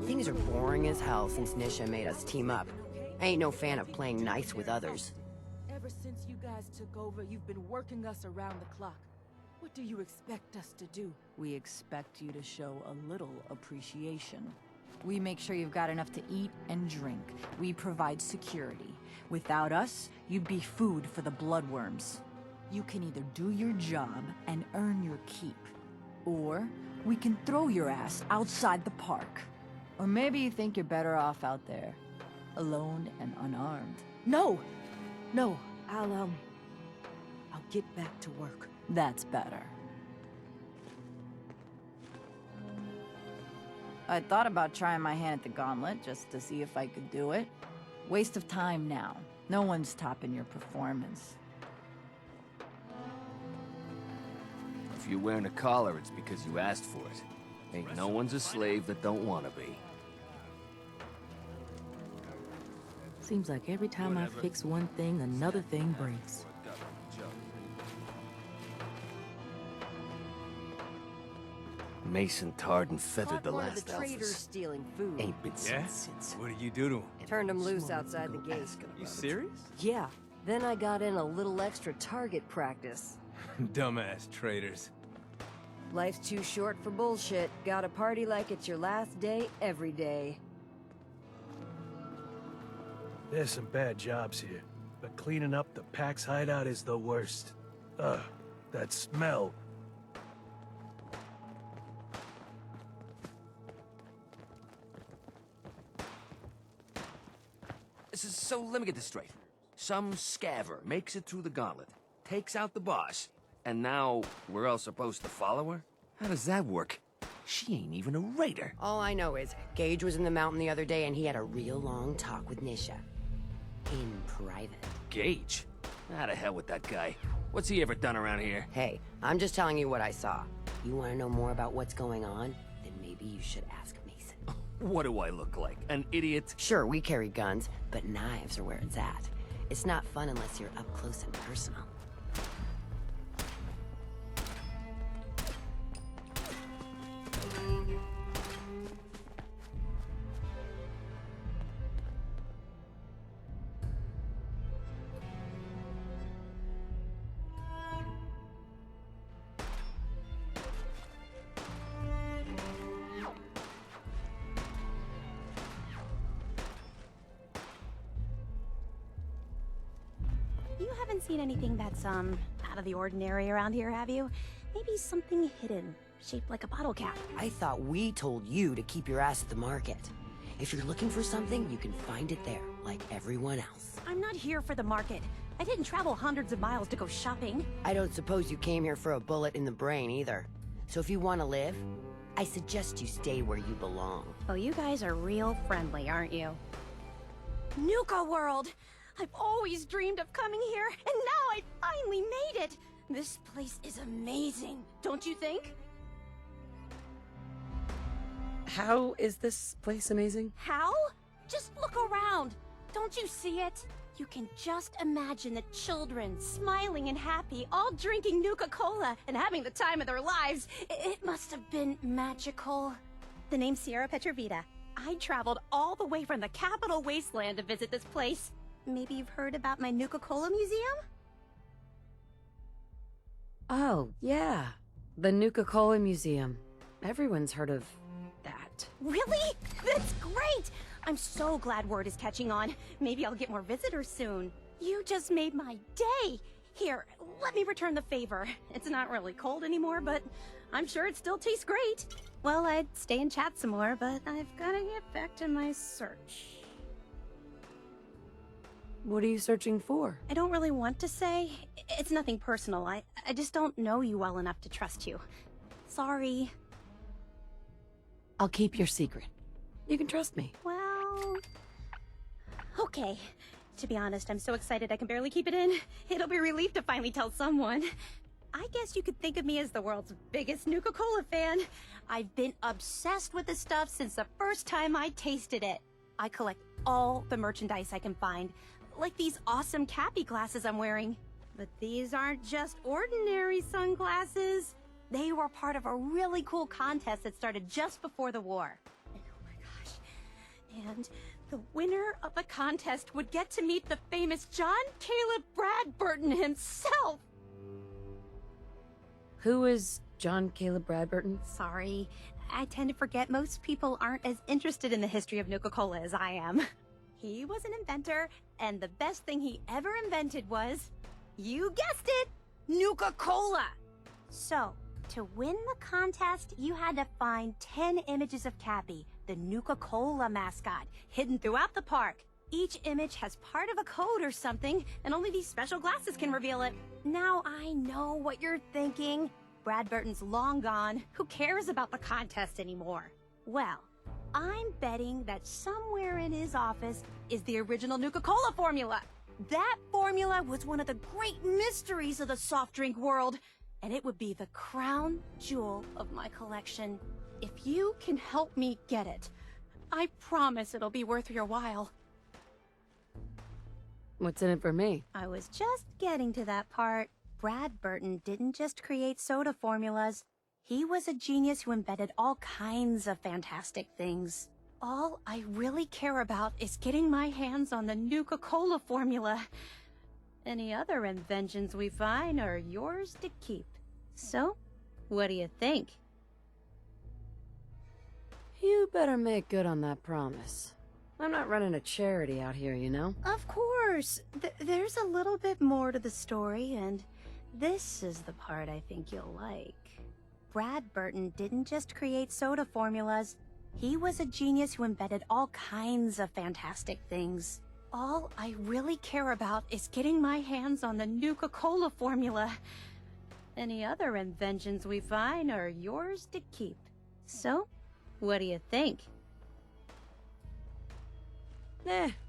Things are boring as hell since Nisha made us team up. I ain't no fan of playing nice with others. Ever since you guys took over, you've been working us around the clock. What do you expect us to do? We expect you to show a little appreciation. We make sure you've got enough to eat and drink. We provide security. Without us, you'd be food for the bloodworms. You can either do your job and earn your keep, or we can throw your ass outside the park. Or maybe you think you're better off out there, alone and unarmed. No! No, I'll get back to work. That's better. I thought about trying my hand at the gauntlet, just to see if I could do it. Waste of time now. No one's topping your performance. If you're wearing a collar, it's because you asked for it. Ain't no one's a slave that don't want to be. Seems like every time I fix one thing, another thing breaks. Mason tarred and feathered the Caught one of last the traders Alphas. stealing food. Ain't been since. What do you do to him? Turned him loose outside the gate. You serious? Yeah. Then I got in a little extra target practice. Dumbass traders. Life's too short for bullshit. Gotta party like it's your last day every day. There's some bad jobs here, but cleaning up the Pack's hideout is the worst. Ugh, that smell. So let me get this straight. Some scaver makes it through the gauntlet, takes out the boss, and now we're all supposed to follow her? How does that work? She ain't even a raider. All I know is, Gage was in the mountain the other day and he had a real long talk with Nisha. In private. Gage? How the hell with that guy? What's he ever done around here? Hey, I'm just telling you what I saw. You want to know more about what's going on? Then maybe you should ask Mason. What do I look like? An idiot? Sure, we carry guns, but knives are where it's at. It's not fun unless you're up close and personal. You haven't seen anything that's, out of the ordinary around here, have you? Maybe something hidden, shaped like a bottle cap. I thought we told you to keep your ass at the market. If you're looking for something, you can find it there, like everyone else. I'm not here for the market. I didn't travel hundreds of miles to go shopping. I don't suppose you came here for a bullet in the brain either. So if you want to live, I suggest you stay where you belong. Oh, you guys are real friendly, aren't you? Nuka-World! I've always dreamed of coming here, and now I finally made it! This place is amazing, don't you think? How is this place amazing? How? Just look around. Don't you see it? You can just imagine the children, smiling and happy, all drinking Nuka-Cola and having the time of their lives. It must have been magical. The name's Sierra Petrovita. I traveled all the way from the capital wasteland to visit this place. Maybe you've heard about my Nuka-Cola museum? Oh, yeah. The Nuka-Cola Museum. Everyone's heard of that. Really? That's great! I'm so glad word is catching on. Maybe I'll get more visitors soon. You just made my day! Here, let me return the favor. It's not really cold anymore, but I'm sure it still tastes great. Well, I'd stay and chat some more, but I've gotta get back to my search. What are you searching for? I don't really want to say. It's nothing personal. I just don't know you well enough to trust you. Sorry. I'll keep your secret. You can trust me. Well... okay. To be honest, I'm so excited I can barely keep it in. It'll be a relief to finally tell someone. I guess you could think of me as the world's biggest Nuka-Cola fan. I've been obsessed with the stuff since the first time I tasted it. I collect all the merchandise I can find. Like these awesome Cappy glasses I'm wearing. But these aren't just ordinary sunglasses. They were part of a really cool contest that started just before the war. And oh my gosh. And the winner of the contest would get to meet the famous John Caleb Bradberton himself. Who is John Caleb Bradberton? Sorry, I tend to forget most people aren't as interested in the history of Nuka-Cola as I am. He was an inventor, and the best thing he ever invented was, you guessed it, Nuka-Cola! So, to win the contest, you had to find 10 images of Cappy, the Nuka-Cola mascot, hidden throughout the park. Each image has part of a code or something, and only these special glasses can reveal it. Now I know what you're thinking. Bradberton's long gone. Who cares about the contest anymore? Well, I'm betting that somewhere in his office is the original Nuka-Cola formula. That formula was one of the great mysteries of the soft drink world, and it would be the crown jewel of my collection. If you can help me get it, I promise it'll be worth your while. What's in it for me? I was just getting to that part. Bradberton didn't just create soda formulas. He was a genius who invented all kinds of fantastic things. All I really care about is getting my hands on the Nuka-Cola formula. Any other inventions we find are yours to keep. So, what do you think? You better make good on that promise. I'm not running a charity out here, you know? Of course. There's a little bit more to the story, and this is the part I think you'll like. Bradberton didn't just create soda formulas. He was a genius who invented all kinds of fantastic things. All I really care about is getting my hands on the Nuka-Cola formula. Any other inventions we find are yours to keep. So, what do you think?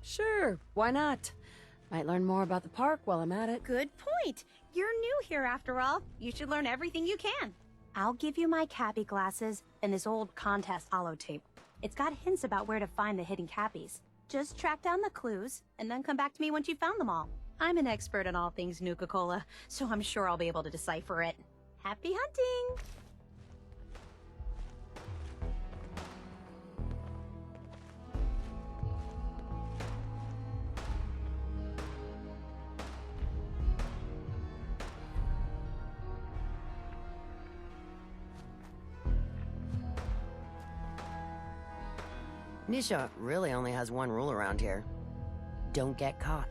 Sure. Why not? Might learn more about the park while I'm at it. Good point. You're new here after all. You should learn everything you can. I'll give you my Cappy glasses and this old contest holotape. It's got hints about where to find the hidden Cappies. Just track down the clues, and then come back to me once you've found them all. I'm an expert in all things Nuka-Cola, so I'm sure I'll be able to decipher it. Happy hunting! Nisha really only has one rule around here. Don't get caught.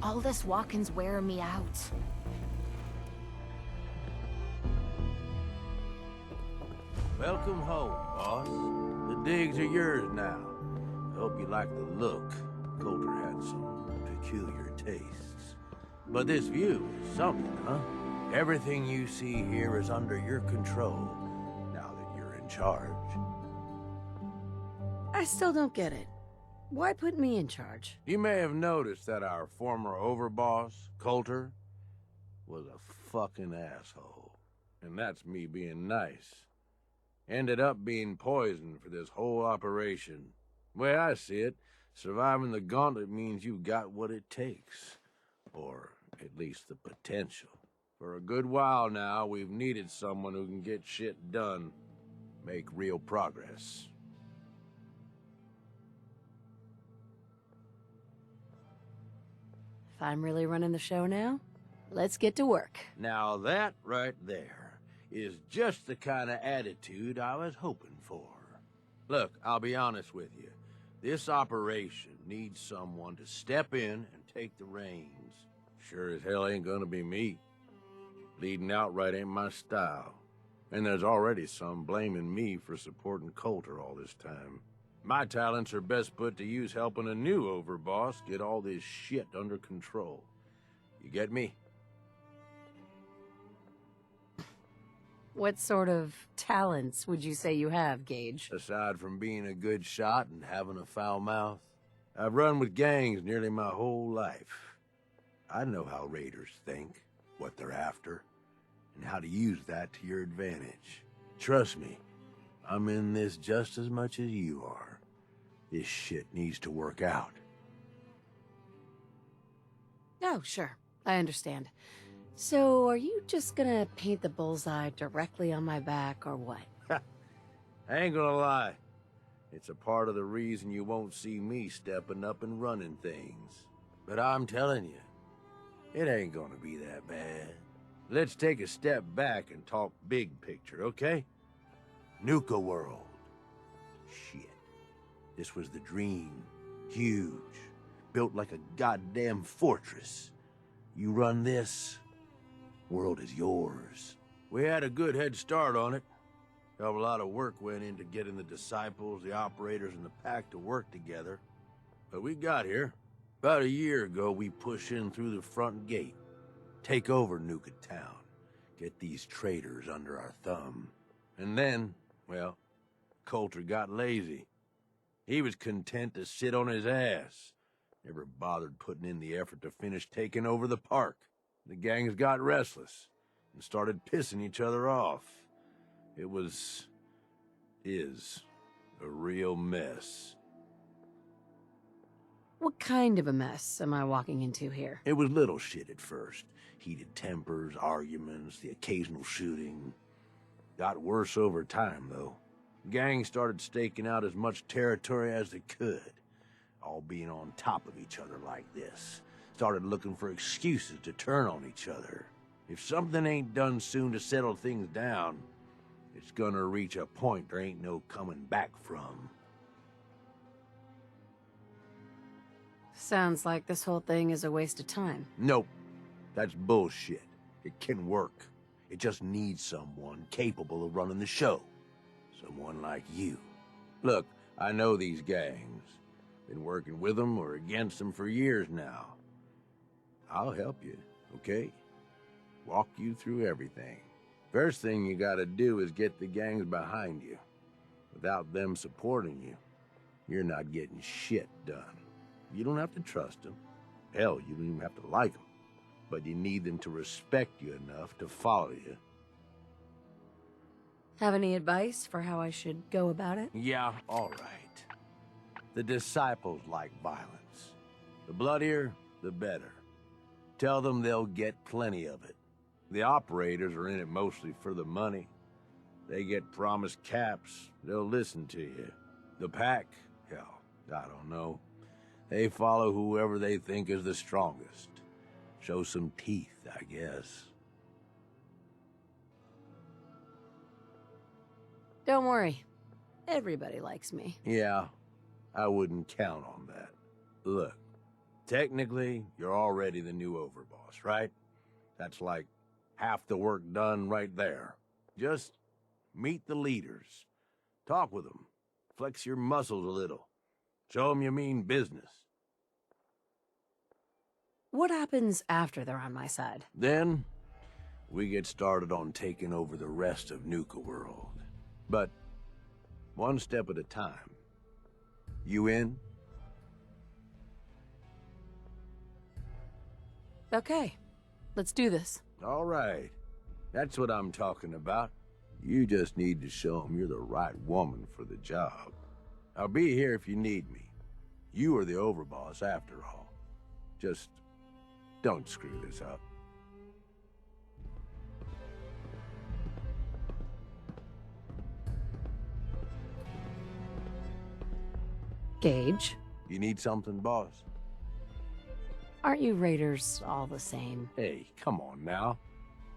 All this walking's wearing me out. Welcome home, boss. The digs are yours now. I hope you like the look. Colter had some peculiar tastes. But this view is something, huh? Everything you see here is under your control, now that you're in charge. I still don't get it. Why put me in charge? You may have noticed that our former overboss, Colter, was a fucking asshole. And that's me being nice. Ended up being poisoned for this whole operation. The way I see it, surviving the gauntlet means you've got what it takes. Or at least the potential. For a good while now, we've needed someone who can get shit done, make real progress. I'm really running the show now, let's get to work. Now that right there is just the kind of attitude I was hoping for. Look, I'll be honest with you. This operation needs someone to step in and take the reins. Sure as hell ain't gonna be me. Leading outright ain't my style. And there's already some blaming me for supporting Colter all this time. My talents are best put to use helping a new overboss get all this shit under control. You get me? What sort of talents would you say you have, Gage? Aside from being a good shot and having a foul mouth, I've run with gangs nearly my whole life. I know how raiders think, what they're after, and how to use that to your advantage. Trust me, I'm in this just as much as you are. This shit needs to work out. Oh, sure. I understand. So, are you just gonna paint the bullseye directly on my back, or what? I ain't gonna lie. It's a part of the reason you won't see me stepping up and running things. But I'm telling you, it ain't gonna be that bad. Let's take a step back and talk big picture, okay? Nuka-World. Shit. This was the dream. Huge. Built like a goddamn fortress. You run this, world is yours. We had a good head start on it. A lot of work went into getting the disciples, the operators, and the pack to work together. But we got here. About a year ago, we pushed in through the front gate. Take over Nuka Town. Get these traitors under our thumb. And then, well, Colter got lazy. He was content to sit on his ass. Never bothered putting in the effort to finish taking over the park. The gangs got restless and started pissing each other off. It is a real mess. What kind of a mess am I walking into here? It was little shit at first. Heated tempers, arguments, the occasional shooting. Got worse over time, though. Gangs started staking out as much territory as they could. All being on top of each other like this. Started looking for excuses to turn on each other. If something ain't done soon to settle things down, it's gonna reach a point there ain't no coming back from. Sounds like this whole thing is a waste of time. Nope. That's bullshit. It can work. It just needs someone capable of running the show. Someone like you. Look, I know these gangs. Been working with them or against them for years now. I'll help you, okay? Walk you through everything. First thing you gotta do is get the gangs behind you. Without them supporting you, you're not getting shit done. You don't have to trust them. Hell, you don't even have to like them. But you need them to respect you enough to follow you. Have any advice for how I should go about it? Yeah, all right. The disciples like violence. The bloodier, the better. Tell them they'll get plenty of it. The operators are in it mostly for the money. They get promised caps, they'll listen to you. The pack, hell, I don't know. They follow whoever they think is the strongest. Show some teeth, I guess. Don't worry. Everybody likes me. Yeah, I wouldn't count on that. Look, technically, you're already the new Overboss, right? That's like half the work done right there. Just meet the leaders. Talk with them. Flex your muscles a little. Show them you mean business. What happens after they're on my side? Then, we get started on taking over the rest of Nuka-World. But, one step at a time. You in? Okay, let's do this. All right. That's what I'm talking about. You just need to show them you're the right woman for the job. I'll be here if you need me. You are the Overboss after all. Just don't screw this up. Gage? You need something, boss? Aren't you raiders all the same? Hey, come on now.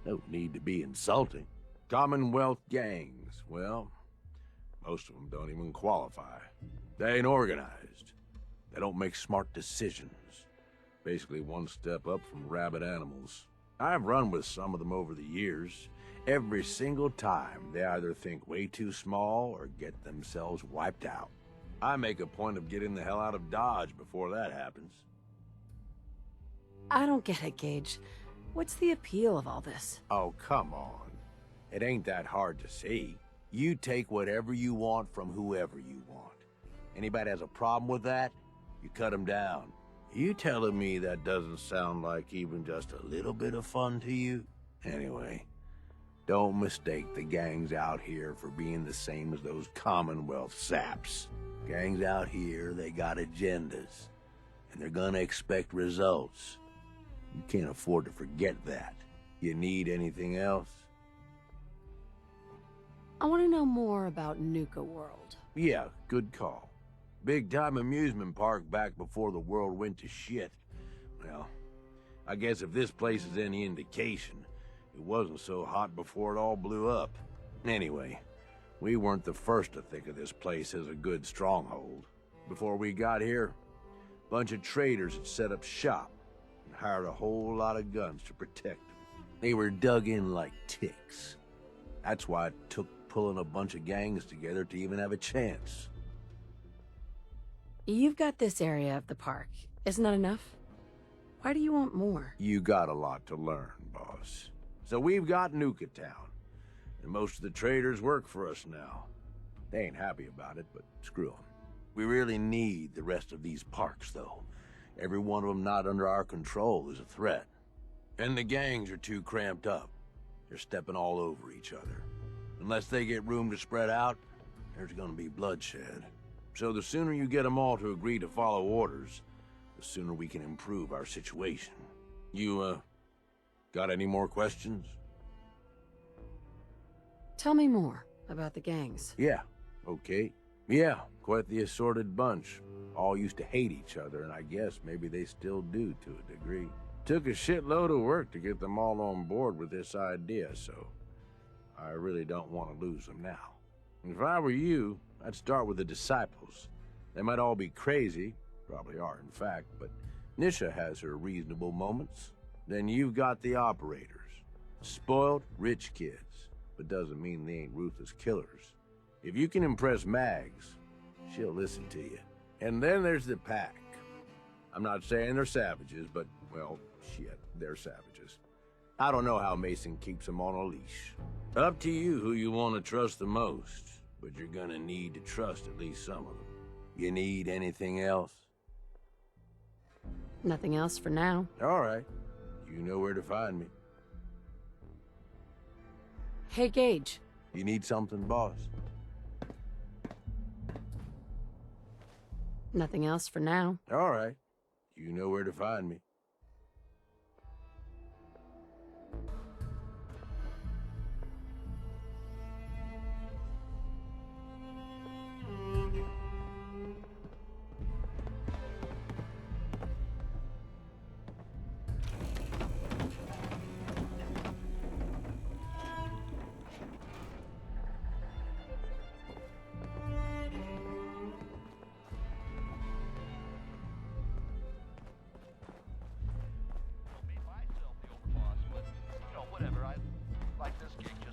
No need to be insulting. Commonwealth gangs, well, most of them don't even qualify. They ain't organized. They don't make smart decisions. Basically one step up from rabid animals. I've run with some of them over the years. Every single time, they either think way too small or get themselves wiped out. I make a point of getting the hell out of Dodge before that happens. I don't get it, Gage. What's the appeal of all this? Oh, come on. It ain't that hard to see. You take whatever you want from whoever you want. Anybody has a problem with that, you cut them down. You telling me that doesn't sound like even just a little bit of fun to you? Anyway, don't mistake the gangs out here for being the same as those Commonwealth saps. Gangs out here, they got agendas, and they're gonna expect results. You can't afford to forget that. You need anything else? I want to know more about Nuka-World. Yeah, good call. Big-time amusement park back before the world went to shit. Well, I guess if this place is any indication, it wasn't so hot before it all blew up. Anyway, we weren't the first to think of this place as a good stronghold. Before we got here, a bunch of traders had set up shop and hired a whole lot of guns to protect them. They were dug in like ticks. That's why it took pulling a bunch of gangs together to even have a chance. You've got this area of the park. Isn't that enough? Why do you want more? You got a lot to learn, boss. So we've got Nuka Town, and most of the traders work for us now. They ain't happy about it, but screw them. We really need the rest of these parks, though. Every one of them not under our control is a threat. And the gangs are too cramped up. They're stepping all over each other. Unless they get room to spread out, there's gonna be bloodshed. So the sooner you get them all to agree to follow orders, the sooner we can improve our situation. You, got any more questions? Tell me more about the gangs. Yeah, okay. Yeah, quite the assorted bunch. All used to hate each other, and I guess maybe they still do to a degree. Took a shitload of work to get them all on board with this idea, so I really don't want to lose them now. If I were you, I'd start with the disciples. They might all be crazy, probably are in fact, but Nisha has her reasonable moments. Then you've got the operators. Spoiled, rich kids, but doesn't mean they ain't ruthless killers. If you can impress Mags, she'll listen to you. And then there's the pack. I'm not saying they're savages, but, well, shit, they're savages. I don't know how Mason keeps them on a leash. Up to you who you want to trust the most, but you're gonna need to trust at least some of them. You need anything else? Nothing else for now. All right. You know where to find me. Hey, Gage. You need something, boss? Nothing else for now. All right. You know where to find me.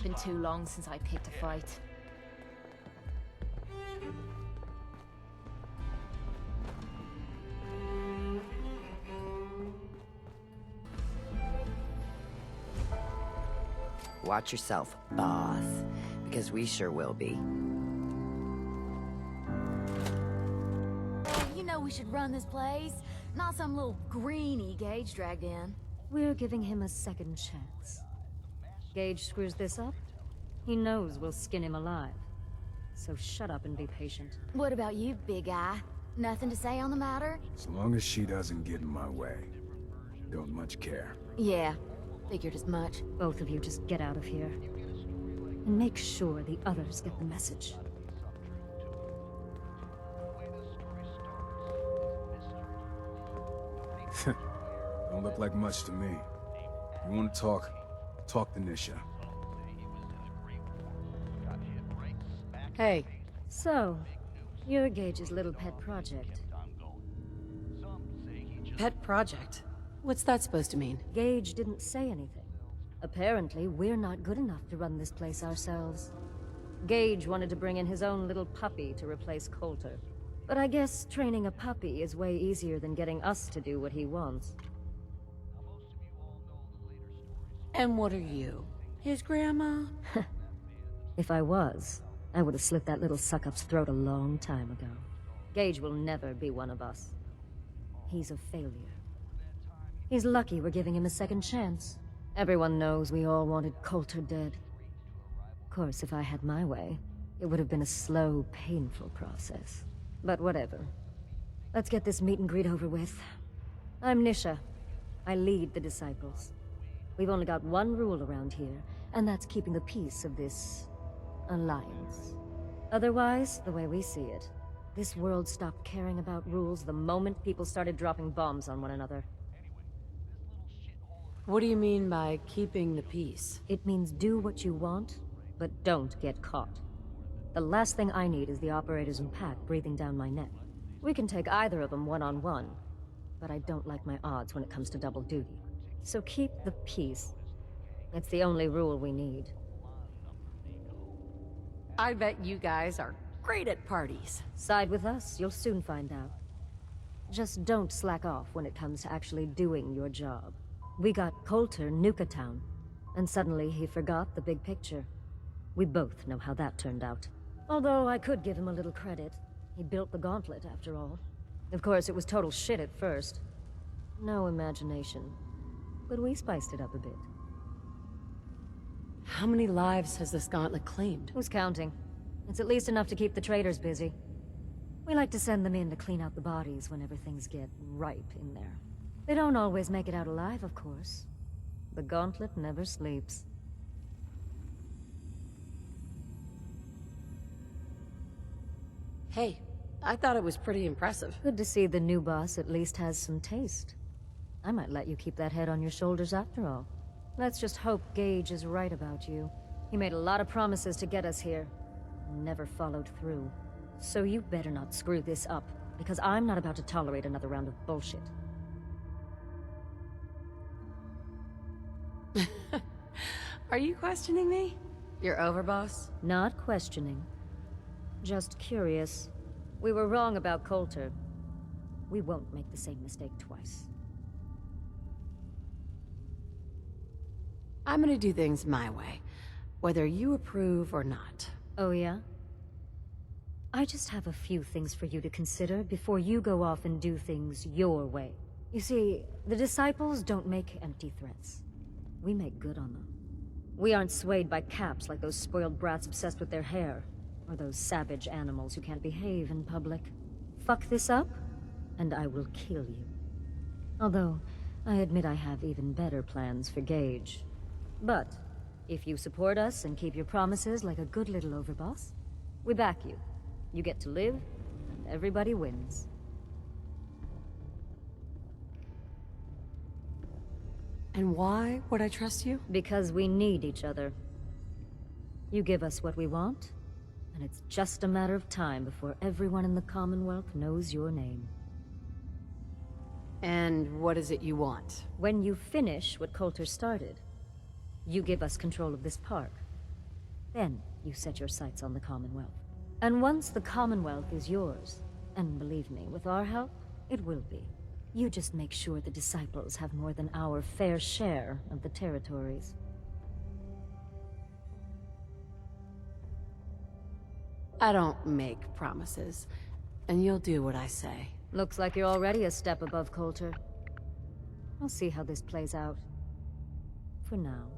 Been too long since I picked a fight. Watch yourself, boss, because we sure will be. You know we should run this place, not some little greenie Gage dragged in. We're giving him a second chance. Gage screws this up, he knows we'll skin him alive. So shut up and be patient. What about you, big guy? Nothing to say on the matter? As long as she doesn't get in my way. Don't much care. Yeah, figured as much. Both of you just get out of here. And make sure the others get the message. Don't look like much to me. You want to talk? Talk to Nisha. Hey. So, you're Gage's little pet project. Pet project? What's that supposed to mean? Gage didn't say anything. Apparently, we're not good enough to run this place ourselves. Gage wanted to bring in his own little puppy to replace Colter. But I guess training a puppy is way easier than getting us to do what he wants. And what are you? His grandma? If I was, I would have slit that little suck-up's throat a long time ago. Gage will never be one of us. He's a failure. He's lucky we're giving him a second chance. Everyone knows we all wanted Colter dead. Of course, if I had my way, it would have been a slow, painful process. But whatever. Let's get this meet and greet over with. I'm Nisha. I lead the Disciples. We've only got one rule around here, and that's keeping the peace of this alliance. Otherwise, the way we see it, this world stopped caring about rules the moment people started dropping bombs on one another. What do you mean by keeping the peace? It means do what you want, but don't get caught. The last thing I need is the operators and Pack breathing down my neck. We can take either of them one-on-one, but I don't like my odds when it comes to double duty. So keep the peace. It's the only rule we need. I bet you guys are great at parties. Side with us, you'll soon find out. Just don't slack off when it comes to actually doing your job. We got Colter Nuka-Town, and suddenly he forgot the big picture. We both know how that turned out. Although I could give him a little credit. He built the gauntlet, after all. Of course, it was total shit at first. No imagination. But we spiced it up a bit. How many lives has this gauntlet claimed? Who's counting? It's at least enough to keep the traders busy. We like to send them in to clean out the bodies whenever things get ripe in there. They don't always make it out alive, of course. The gauntlet never sleeps. Hey, I thought it was pretty impressive. Good to see the new boss at least has some taste. I might let you keep that head on your shoulders after all. Let's just hope Gage is right about you. He made a lot of promises to get us here, and never followed through. So you better not screw this up, because I'm not about to tolerate another round of bullshit. Are you questioning me? You're Overboss? Not questioning. Just curious. We were wrong about Colter. We won't make the same mistake twice. I'm gonna do things my way, whether you approve or not. Oh yeah? I just have a few things for you to consider before you go off and do things your way. You see, the Disciples don't make empty threats. We make good on them. We aren't swayed by caps like those spoiled brats obsessed with their hair, or those savage animals who can't behave in public. Fuck this up, and I will kill you. Although, I admit I have even better plans for Gage. But, if you support us and keep your promises like a good little Overboss, we back you. You get to live, and everybody wins. And why would I trust you? Because we need each other. You give us what we want, and it's just a matter of time before everyone in the Commonwealth knows your name. And what is it you want? When you finish what Colter started, you give us control of this park. Then you set your sights on the Commonwealth. And once the Commonwealth is yours, and believe me, with our help, it will be. You just make sure the Disciples have more than our fair share of the territories. I don't make promises, and you'll do what I say. Looks like you're already a step above Colter. I'll see how this plays out. For now.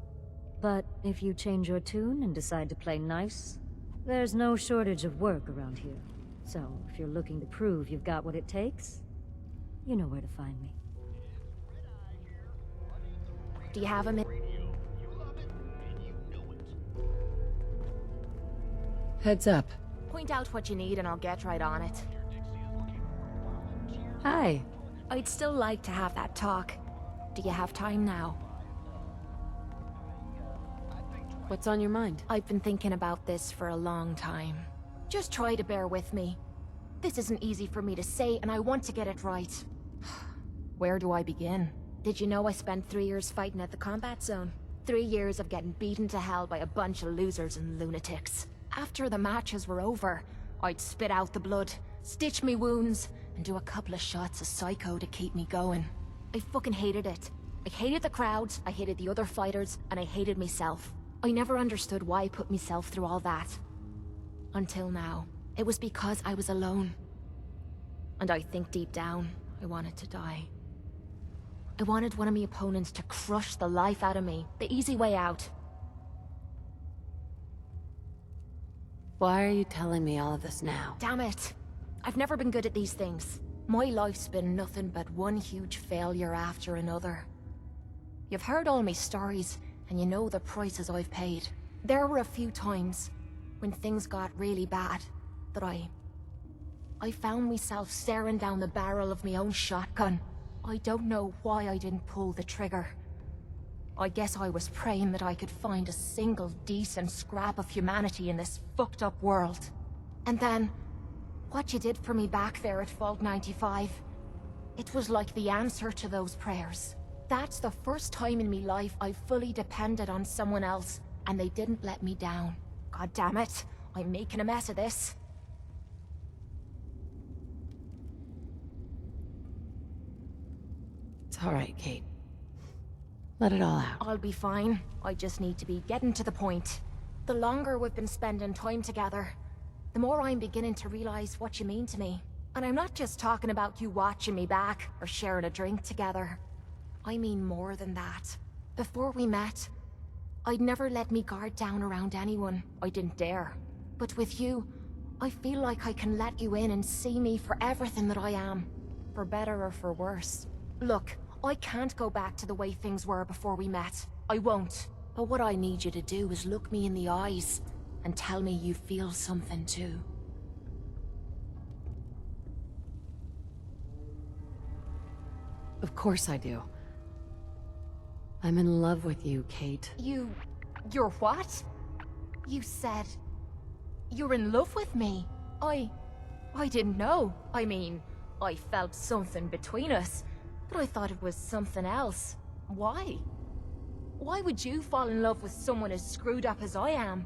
But if you change your tune and decide to play nice, there's no shortage of work around here. So, if you're looking to prove you've got what it takes, you know where to find me. Do you have a minute? Heads up. Point out what you need and I'll get right on it. Hi. I'd still like to have that talk. Do you have time now? What's on your mind? I've been thinking about this for a long time. Just try to bear with me. This isn't easy for me to say, and I want to get it right. Where do I begin? Did you know I spent 3 years fighting at the combat zone? 3 years of getting beaten to hell by a bunch of losers and lunatics. After the matches were over, I'd spit out the blood, stitch me wounds, and do a couple of shots of Psycho to keep me going. I fucking hated it. I hated the crowds, I hated the other fighters, and I hated myself. I never understood why I put myself through all that. Until now. It was because I was alone. And I think deep down, I wanted to die. I wanted one of my opponents to crush the life out of me. The easy way out. Why are you telling me all of this now? Damn it. I've never been good at these things. My life's been nothing but one huge failure after another. You've heard all my stories, and you know the prices I've paid. There were a few times, when things got really bad, that I found myself staring down the barrel of my own shotgun. I don't know why I didn't pull the trigger. I guess I was praying that I could find a single decent scrap of humanity in this fucked up world. And then, what you did for me back there at Vault 95, it was like the answer to those prayers. That's the first time in my life I've fully depended on someone else, and they didn't let me down. God damn it, I'm making a mess of this. It's all right, Kate. Let it all out. I'll be fine. I just need to be getting to the point. The longer we've been spending time together, the more I'm beginning to realize what you mean to me. And I'm not just talking about you watching me back or sharing a drink together. I mean more than that. Before we met, I'd never let me guard down around anyone. I didn't dare. But with you, I feel like I can let you in and see me for everything that I am. For better or for worse. Look, I can't go back to the way things were before we met. I won't. But what I need you to do is look me in the eyes and tell me you feel something too. Of course I do. I'm in love with you, Kate. You're what? You said... you're in love with me? I didn't know. I mean, I felt something between us, but I thought it was something else. Why? Why would you fall in love with someone as screwed up as I am?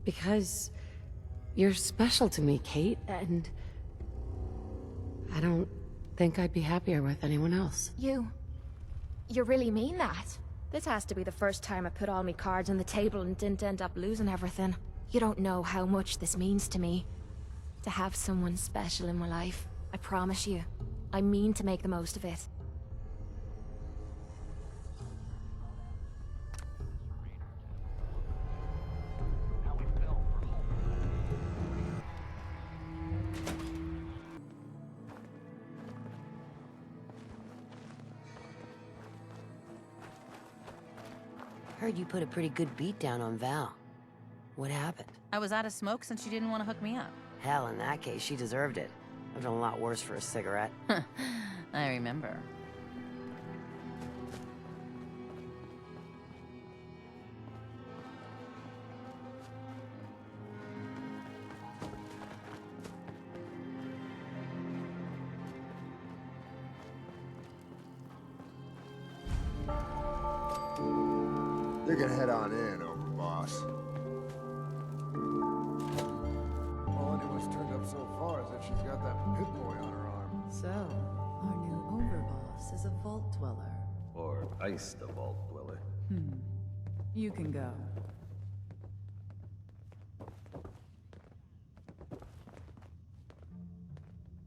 Because you're special to me, Kate, and I don't think I'd be happier with anyone else. You really mean that? This has to be the first time I put all my cards on the table and didn't end up losing everything. You don't know how much this means to me. To have someone special in my life. I promise you. I mean to make the most of it. Heard you put a pretty good beat down on Val. What happened? I was out of smoke since she didn't want to hook me up. Hell, in that case, she deserved it. I've done a lot worse for a cigarette. I remember. You can head on in, Overboss. All anyone's turned up so far is that she's got that pit boy on her arm. So, our new Overboss is a vault dweller. Or iced a vault dweller. You can go.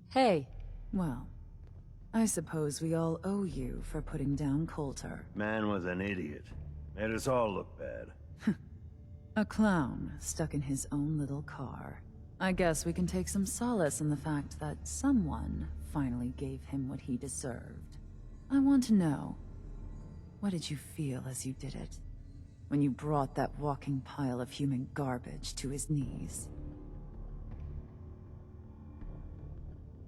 Hey. Well, I suppose we all owe you for putting down Colter. Man was an idiot. Made us all look bad. A clown stuck in his own little car. I guess we can take some solace in the fact that someone finally gave him what he deserved. I want to know, what did you feel as you did it? When you brought that walking pile of human garbage to his knees?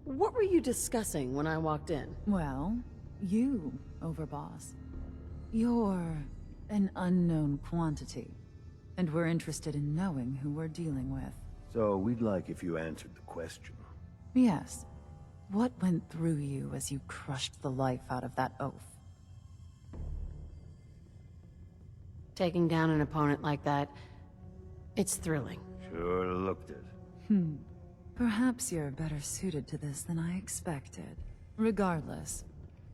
What were you discussing when I walked in? Well, you, Overboss. You're an unknown quantity, and we're interested in knowing who we're dealing with. So we'd like if you answered the question. Yes. What went through you as you crushed the life out of that oaf? Taking down an opponent like that, it's thrilling. Sure looked it. Perhaps you're better suited to this than I expected. Regardless,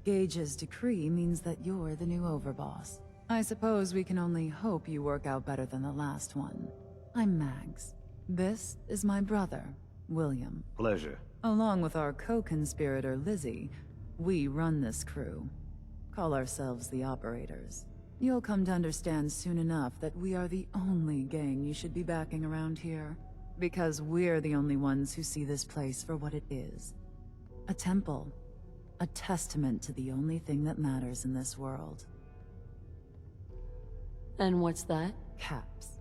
Gage's decree means that you're the new Overboss. I suppose we can only hope you work out better than the last one. I'm Mags. This is my brother, William. Pleasure. Along with our co-conspirator, Lizzie, we run this crew. Call ourselves the Operators. You'll come to understand soon enough that we are the only gang you should be backing around here. Because we're the only ones who see this place for what it is. A temple. A testament to the only thing that matters in this world. And what's that? Caps.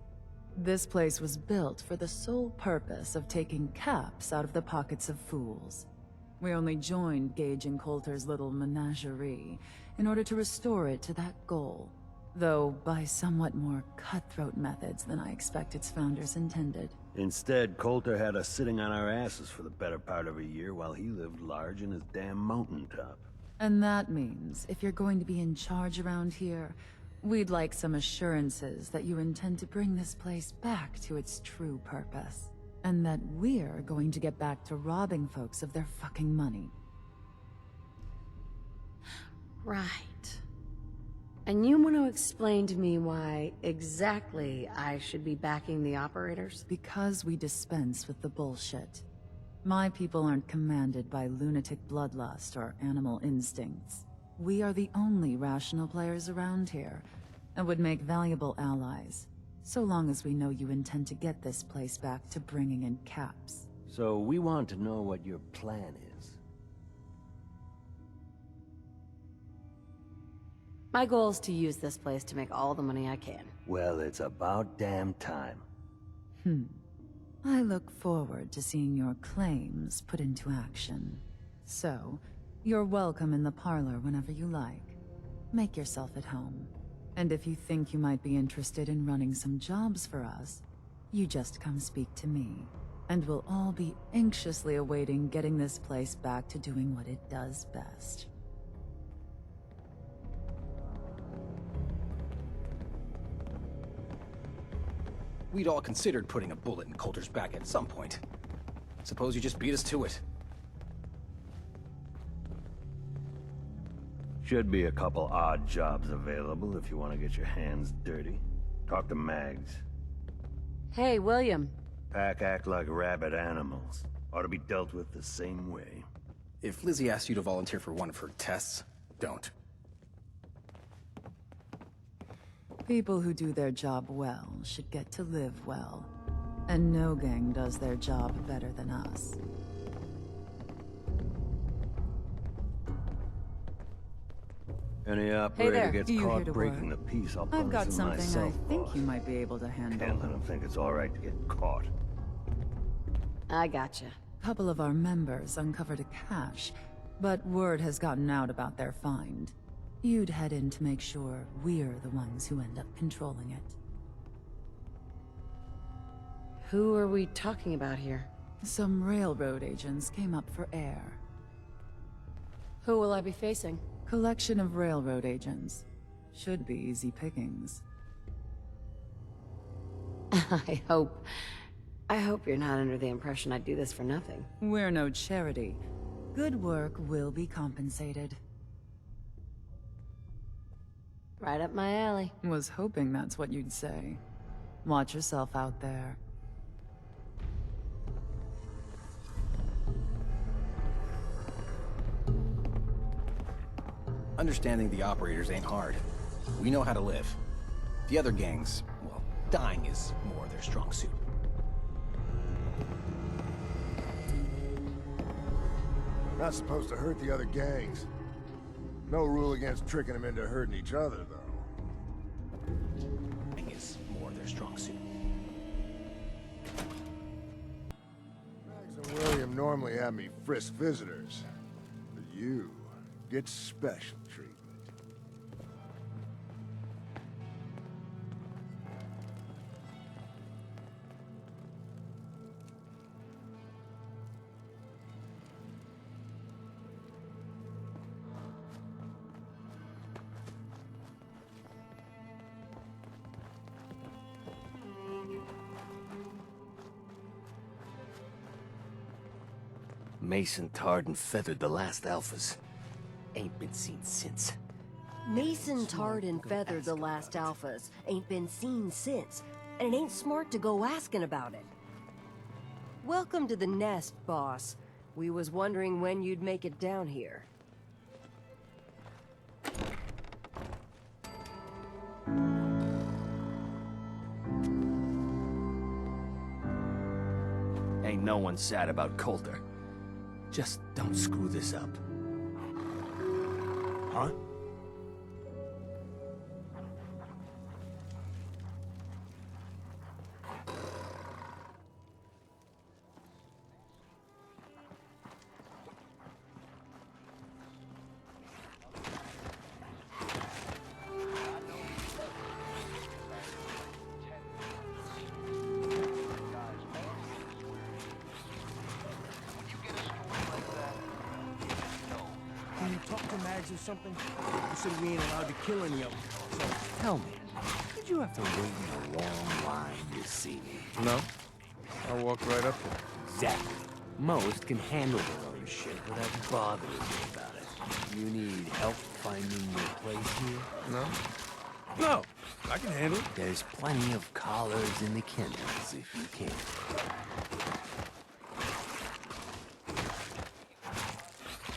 This place was built for the sole purpose of taking caps out of the pockets of fools. We only joined Gage and Colter's little menagerie in order to restore it to that goal. Though by somewhat more cutthroat methods than I expect its founders intended. Instead, Colter had us sitting on our asses for the better part of a year while he lived large in his damn mountaintop. And that means, if you're going to be in charge around here, we'd like some assurances that you intend to bring this place back to its true purpose. And that we're going to get back to robbing folks of their fucking money. Right. And you want to explain to me why exactly I should be backing the Operators? Because we dispense with the bullshit. My people aren't commanded by lunatic bloodlust or animal instincts. We are the only rational players around here, and would make valuable allies, so long as we know you intend to get this place back to bringing in caps. So we want to know what your plan is. My goal is to use this place to make all the money I can. Well, it's about damn time. I look forward to seeing your claims put into action. So, you're welcome in the parlor whenever you like. Make yourself at home. And if you think you might be interested in running some jobs for us, you just come speak to me. And we'll all be anxiously awaiting getting this place back to doing what it does best. We'd all considered putting a bullet in Colter's back at some point. Suppose you just beat us to it. Should be a couple odd jobs available if you want to get your hands dirty. Talk to Mags. Hey, William. Pack act like rabid animals. Ought to be dealt with the same way. If Lizzie asks you to volunteer for one of her tests, don't. People who do their job well should get to live well. And no gang does their job better than us. Any operator gets You here caught to breaking the work? peace, I'll I've punish got him something myself, I think boss. you might be able to handle. Can't let him think it's all right to get caught. I gotcha. A couple of our members uncovered a cache, but word has gotten out about their find. You'd head in to make sure we're the ones who end up controlling it. Who are we talking about here? Some railroad agents came up for air. Who will I be facing? Collection of railroad agents. Should be easy pickings. I hope you're not under the impression I do this for nothing. We're no charity. Good work will be compensated. Right up my alley. Was hoping that's what you'd say. Watch yourself out there. Understanding the Operators ain't hard. We know how to live. The other gangs, well, dying is more their strong suit. Not supposed to hurt the other gangs. No rule against tricking them into hurting each other, though. Is more their strong suit. Mags and William normally have me frisk visitors, but you get special treatment. Mason tarred and feathered the last alphas. Ain't been seen since. Mason tarred and feathered the last alphas. Ain't been seen since. And it ain't smart to go asking about it. Welcome to the nest, boss. We was wondering when you'd make it down here. Ain't no one sad about Colter. Just don't screw this up. Huh? Or something? You said we ain't allowed to kill any of them. So tell me, did you have to wait in a long line to see me? No. I walked right up there. Exactly. Most can handle their own shit without bothering me about it. You need help finding your place here? No. No, I can handle it. There's plenty of collars in the kennels if you can.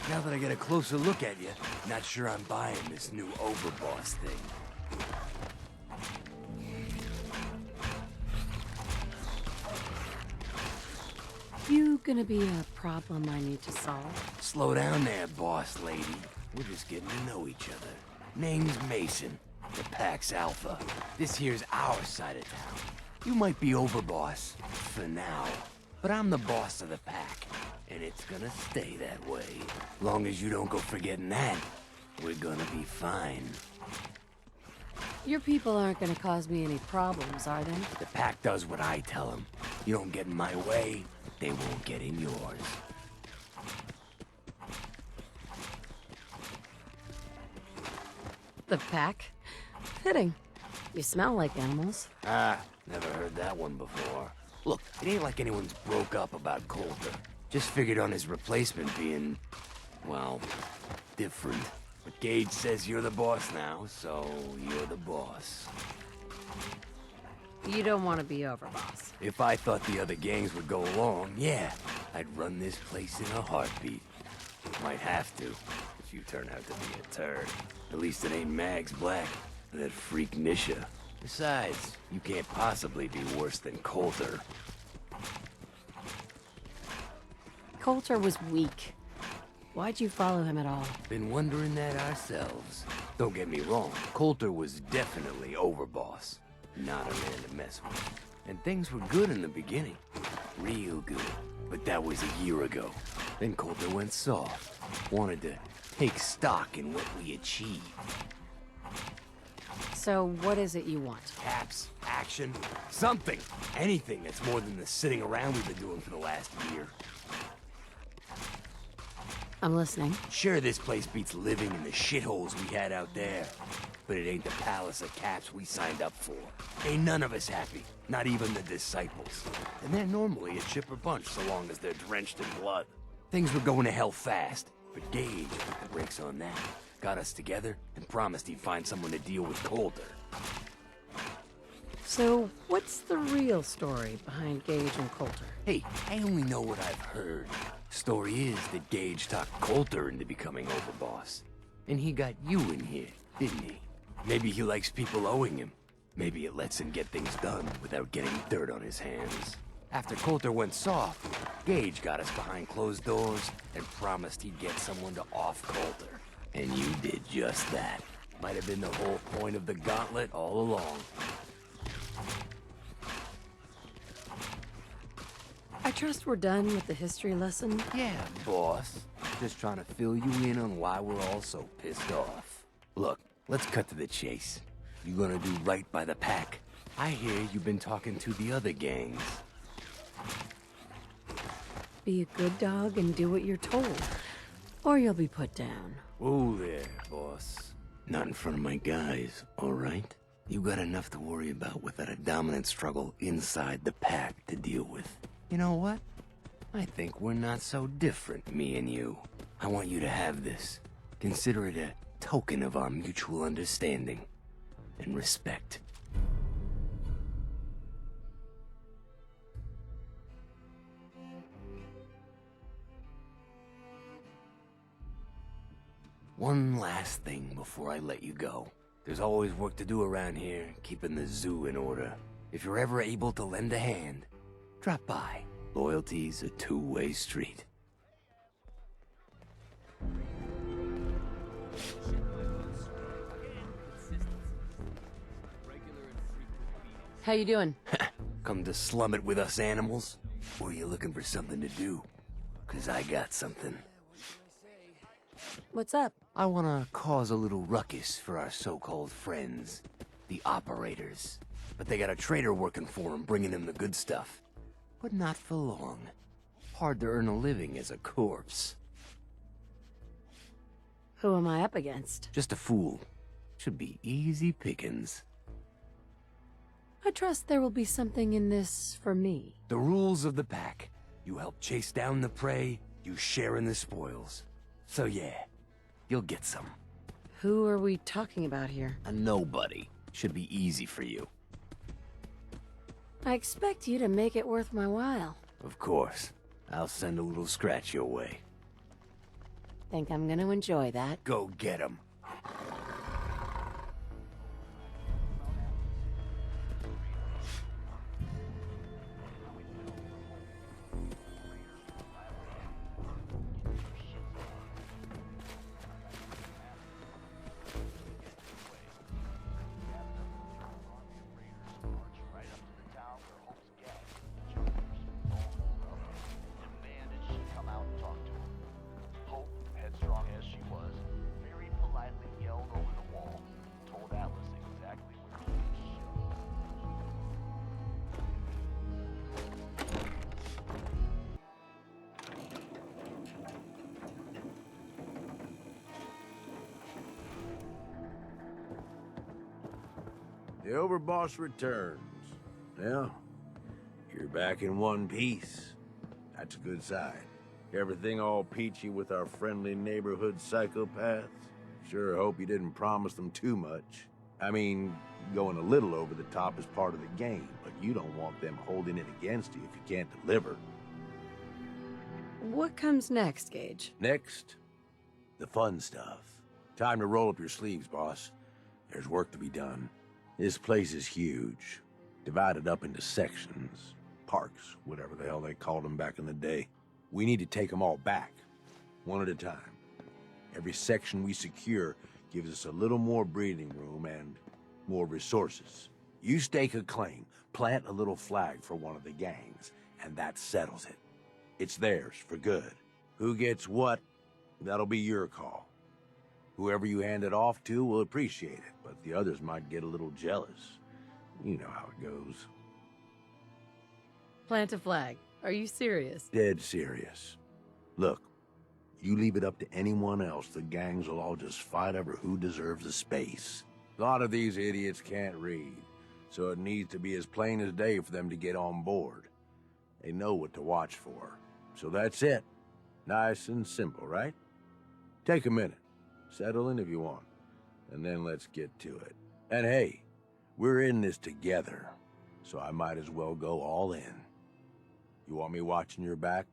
Now that I get a closer look at you, not sure I'm buying this new Overboss thing. You gonna be a problem I need to solve? Slow down there, boss lady. We're just getting to know each other. Name's Mason, the Pax Alpha. This here's our side of town. You might be Overboss, for now. But I'm the boss of the pack, and it's gonna stay that way. Long as you don't go forgetting that, we're gonna be fine. Your people aren't gonna cause me any problems, are they? The pack does what I tell them. You don't get in my way, they won't get in yours. The pack? Fitting. You smell like animals. Ah, never heard that one before. Look, it ain't like anyone's broke up about Colter. Just figured on his replacement being, well, different. But Gage says you're the boss now, so you're the boss. You don't want to be Overboss. If I thought the other gangs would go along, yeah, I'd run this place in a heartbeat. Might have to, if you turn out to be a turd. At least it ain't Mags Black, or that freak Nisha. Besides, you can't possibly be worse than Colter. Colter was weak. Why'd you follow him at all? Been wondering that ourselves. Don't get me wrong, Colter was definitely Overboss. Not a man to mess with. And things were good in the beginning. Real good. But that was a year ago. Then Colter went soft. Wanted to take stock in what we achieved. So what is it you want? Caps, action, something. Anything that's more than the sitting around we've been doing for the last year. I'm listening. Sure, this place beats living in the shitholes we had out there. But it ain't the palace of caps we signed up for. Ain't none of us happy, not even the disciples. And they're normally a chipper bunch so long as they're drenched in blood. Things were going to hell fast, but Gage put the brakes on that. Got us together and promised he'd find someone to deal with Colter. So, what's the real story behind Gage and Colter? Hey, I only know what I've heard. Story is that Gage talked Colter into becoming Overboss. And he got you in here, didn't he? Maybe he likes people owing him. Maybe it lets him get things done without getting dirt on his hands. After Colter went soft, Gage got us behind closed doors and promised he'd get someone to off Colter. And you did just that. Might have been the whole point of the gauntlet all along. I trust we're done with the history lesson? Yeah, boss. Just trying to fill you in on why we're all so pissed off. Look, let's cut to the chase. You gonna do right by the pack? I hear you've been talking to the other gangs. Be a good dog and do what you're told, or you'll be put down. Whoa there, boss. Not in front of my guys, all right? You got enough to worry about without a dominant struggle inside the pack to deal with. You know what? I think we're not so different, me and you. I want you to have this. Consider it a token of our mutual understanding and respect. One last thing before I let you go. There's always work to do around here, keeping the zoo in order. If you're ever able to lend a hand, drop by. Loyalty's a two-way street. How you doing? Come to slum it with us animals? Or are you looking for something to do? 'Cause I got something. What's up? I want to cause a little ruckus for our so-called friends, the operators. But they got a traitor working for them, bringing them the good stuff. But not for long. Hard to earn a living as a corpse. Who am I up against? Just a fool. Should be easy pickings. I trust there will be something in this for me. The rules of the pack. You help chase down the prey, you share in the spoils. So yeah, you'll get some. Who are we talking about here? A nobody. Should be easy for you. I expect you to make it worth my while. Of course. I'll send a little scratch your way. Think I'm gonna enjoy that. Go get him. The Overboss returns. Yeah, you're back in one piece. That's a good sign. Everything all peachy with our friendly neighborhood psychopaths? Sure hope you didn't promise them too much. I mean, going a little over the top is part of the game, but you don't want them holding it against you if you can't deliver. What comes next, Gage? Next, the fun stuff. Time to roll up your sleeves, boss. There's work to be done. This place is huge, divided up into sections, parks, whatever the hell they called them back in the day. We need to take them all back, one at a time. Every section we secure gives us a little more breathing room and more resources. You stake a claim, plant a little flag for one of the gangs, and that settles it. It's theirs for good. Who gets what, that'll be your call. Whoever you hand it off to will appreciate it, but the others might get a little jealous. You know how it goes. Plant a flag. Are you serious? Dead serious. Look, you leave it up to anyone else, the gangs will all just fight over who deserves the space. A lot of these idiots can't read, so it needs to be as plain as day for them to get on board. They know what to watch for. So that's it. Nice and simple, right? Take a minute. Settle in if you want. And then let's get to it. And hey, we're in this together, so I might as well go all in. You want me watching your back?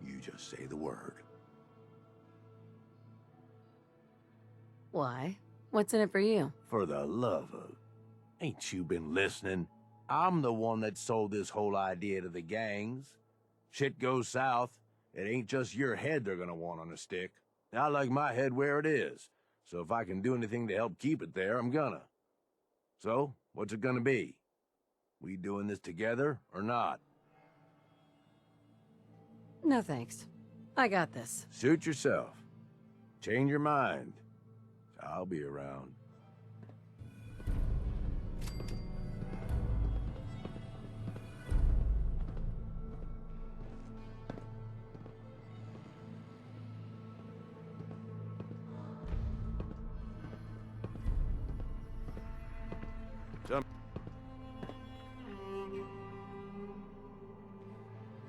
You just say the word. Why? What's in it for you? For the love of... Ain't you been listening? I'm the one that sold this whole idea to the gangs. Shit goes south, it ain't just your head they're gonna want on a stick. I like my head where it is, so if I can do anything to help keep it there, I'm gonna. So, what's it gonna be? We doing this together or not? No thanks. I got this. Suit yourself. Change your mind. I'll be around. Some